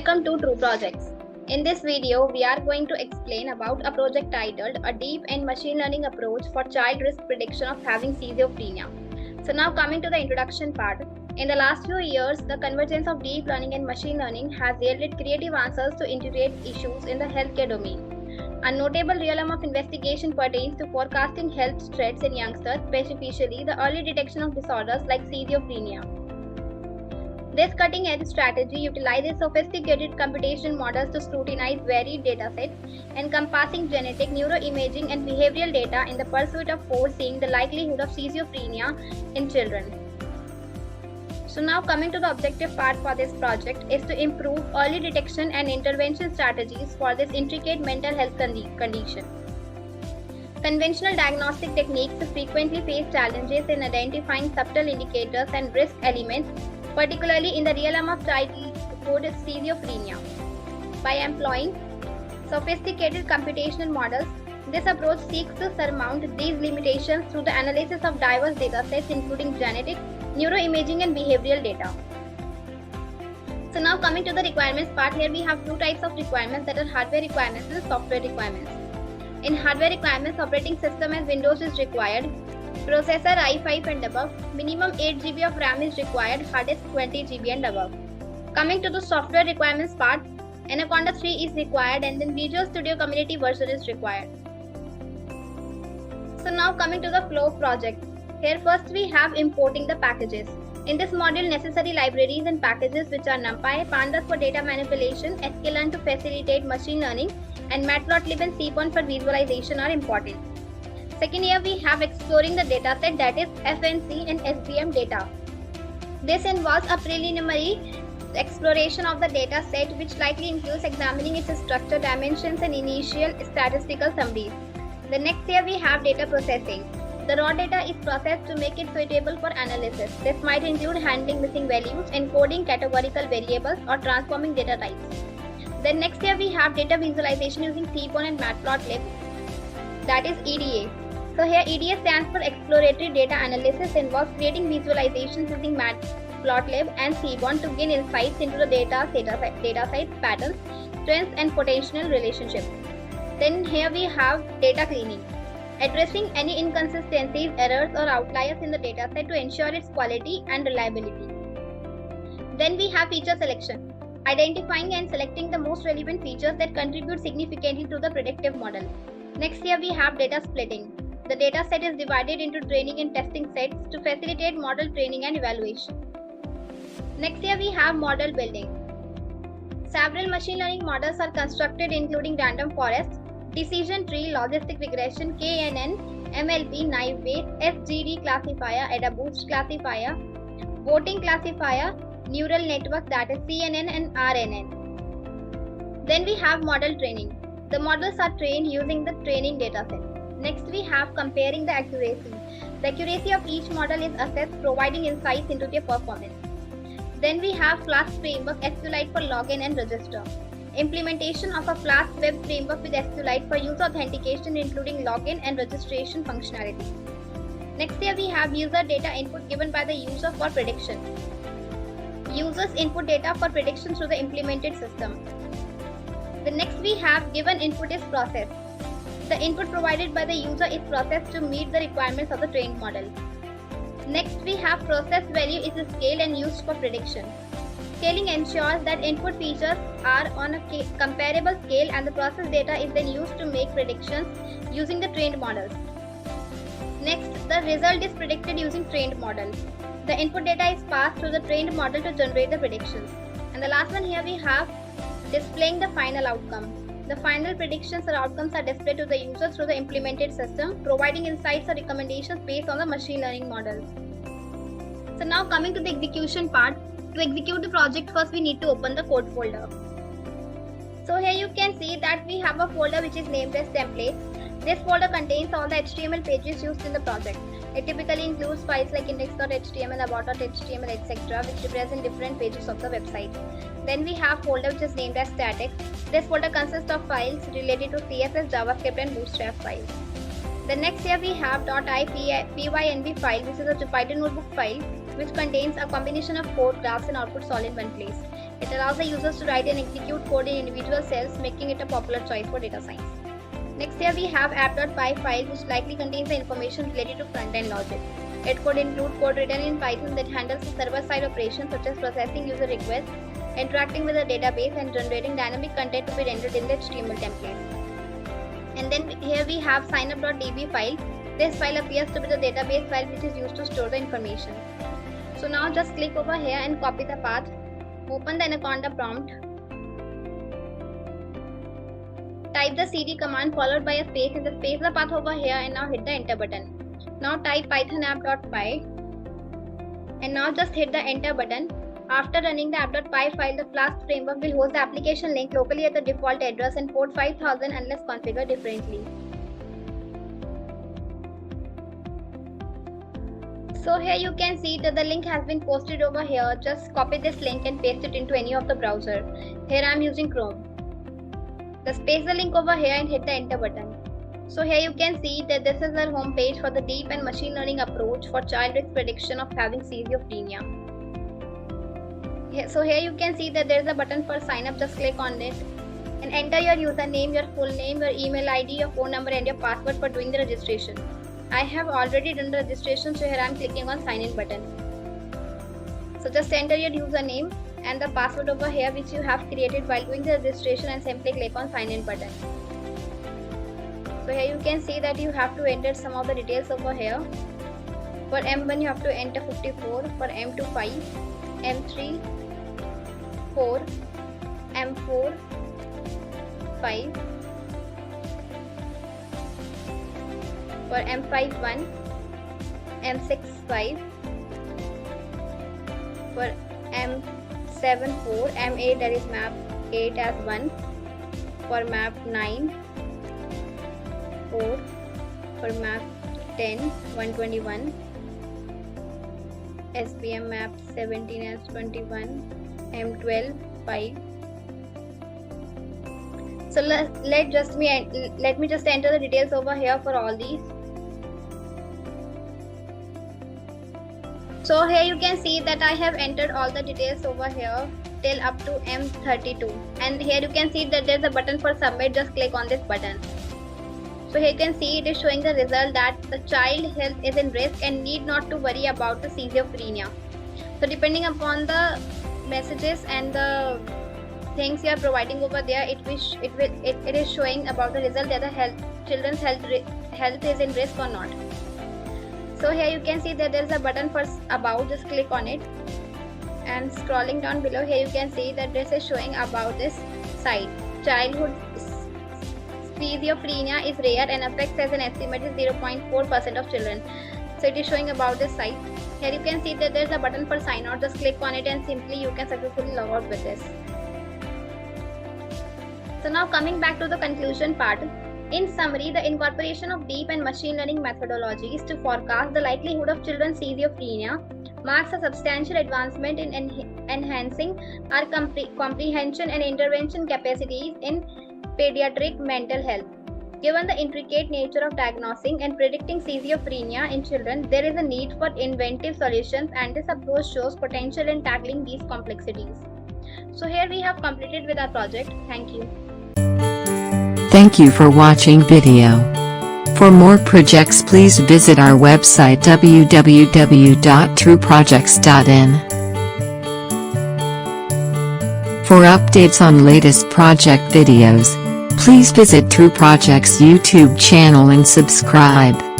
Welcome to True Projects. In this video, we are going to explain about a project titled A Deep and Machine Learning Approach for Child Risk Prediction of Having Schizophrenia. So now coming to the introduction part. In the last few years, the convergence of deep learning and machine learning has yielded creative answers to integrate issues in the healthcare domain. A notable realm of investigation pertains to forecasting health threats in youngsters, specifically the early detection of disorders like schizophrenia. This cutting-edge strategy utilizes sophisticated computation models to scrutinize varied datasets encompassing genetic, neuroimaging, and behavioral data in the pursuit of foreseeing the likelihood of schizophrenia in children. So now coming to the objective part for this project is to improve early detection and intervention strategies for this intricate mental health condition. Conventional diagnostic techniques frequently face challenges in identifying subtle indicators and risk elements, particularly in the realm of childhood schizophrenia. By employing sophisticated computational models, this approach seeks to surmount these limitations through the analysis of diverse datasets including genetic, neuroimaging, and behavioral data. So now coming to the requirements part, here we have two types of requirements, that are hardware requirements and software requirements. In hardware requirements, operating system as Windows is required, processor i5 and above, minimum 8 GB of RAM is required, hard disk 20 GB and above. Coming to the software requirements part, Anaconda 3 is required and then Visual Studio Community version is required. So now coming to the flow of project. Here first we have importing the packages. In this module, necessary libraries and packages which are NumPy, Pandas for data manipulation, sklearn to facilitate machine learning, and Matplotlib and Seaborn for visualization are important. Second, here we have exploring the dataset, that is FNC and SVM data. This involves a preliminary exploration of the dataset, which likely includes examining its structure, dimensions, and initial statistical summaries. The next, here we have data processing. The raw data is processed to make it suitable for analysis. This might include handling missing values, encoding categorical variables, or transforming data types. Then next, here we have data visualization using Seaborn and Matplotlib, that is EDA. So here EDA stands for Exploratory Data Analysis, involves creating visualizations using Matplotlib and Seaborn to gain insights into the data types, patterns, trends, and potential relationships. Then here we have data cleaning, addressing any inconsistencies, errors, or outliers in the dataset to ensure its quality and reliability. Then we have feature selection, identifying and selecting the most relevant features that contribute significantly to the predictive model. Next, here we have data splitting. The data set is divided into training and testing sets to facilitate model training and evaluation. Next, here we have model building. Several machine learning models are constructed including random forest, decision tree, logistic regression, KNN, MLP, naive Bayes, SGD classifier, AdaBoost classifier, voting classifier, neural network, that is CNN and RNN. Then we have model training. The models are trained using the training dataset. Next, we have comparing the accuracy. The accuracy of each model is assessed, providing insights into their performance. Then we have Flask framework, SQLite for login and register. Implementation of a Flask web framework with SQLite for user authentication, including login and registration functionality. Next, here we have user data input given by the user for prediction. Users input data for prediction through the implemented system. The next, we have given input is processed. The input provided by the user is processed to meet the requirements of the trained model. Next, we have processed value is scaled and used for prediction. Scaling ensures that input features are on a comparable scale and the processed data is then used to make predictions using the trained models. Next, the result is predicted using trained model. The input data is passed through the trained model to generate the predictions. And the last one, here we have displaying the final outcome. The final predictions or outcomes are displayed to the user through the implemented system, providing insights or recommendations based on the machine learning models. So now coming to the execution part. To execute the project, first we need to open the code folder. So here you can see that we have a folder which is named as templates. This folder contains all the HTML pages used in the project. It typically includes files like index.html, about.html, etc., which represent different pages of the website. Then we have folder which is named as static. This folder consists of files related to CSS, JavaScript, and Bootstrap files. The next, here we have .ipynb file, which is a Jupyter notebook file which contains a combination of code, graphs, and outputs all in one place. It allows the users to write and execute code in individual cells, making it a popular choice for data science. Next here we have app.py file, which likely contains the information related to front-end logic. It could include code written in Python that handles the server-side operations such as processing user requests, interacting with the database, and generating dynamic content to be rendered in the HTML template. And then here we have signup.db file. This file appears to be the database file which is used to store the information. So now just click over here and copy the path. Open the Anaconda prompt. Type the cd command followed by a space and just paste the path over here and now hit the enter button. Now type python app.py and now just hit the enter button. After running the app.py file, the Flask framework will host the application link locally at the default address and port 5000 unless configured differently. So here you can see that the link has been posted over here. Just copy this link and paste it into any of the browser. Here I am using Chrome. Just paste the link over here and hit the enter button. So here you can see that this is our home page for the deep and machine learning approach for child risk prediction of having schizophrenia. So here you can see that there is a button for sign up. Just click on it and enter your username, your full name, your email ID, your phone number and your password for doing the registration. I have already done the registration, so here I am clicking on sign in button. So just enter your username and the password over here which you have created while doing the registration and simply click on sign in button. So here you can see that you have to enter some of the details over here. For M1 you have to enter 54, for M2 5, M3 4, M4 5, for M5 1, M6 5, for M7 4, M8 that is map 8 as 1, for map 9 4, for map 10 121, SPM map 17 as 21, M12 5. So let me just enter the details over here for all these. So here you can see that I have entered all the details over here till up to M32, and here you can see that there is a button for submit. Just click on this button. So here you can see it is showing the result that the child health is in risk and need not to worry about the schizophrenia. So depending upon the messages and the things you are providing over there, it is showing about the result that the children's health is in risk or not. So here you can see that there is a button for about. Just click on it and scrolling down below, here you can see that this is showing about this site. Childhood schizophrenia is rare and affects as an estimated 0.4% of children. So it is showing about this site. Here you can see that there is a button for sign out. Just click on it and simply you can successfully log out with this. So now coming back to the conclusion part. In summary, the incorporation of deep and machine learning methodologies to forecast the likelihood of children's schizophrenia marks a substantial advancement in enhancing our comprehension and intervention capacities in pediatric mental health. Given the intricate nature of diagnosing and predicting schizophrenia in children, there is a need for inventive solutions, and this approach shows potential in tackling these complexities. So here we have completed with our project. Thank you. Thank you for watching video. For more projects, please visit our website www.trueprojects.in. For updates on latest project videos, please visit True Projects YouTube channel and subscribe.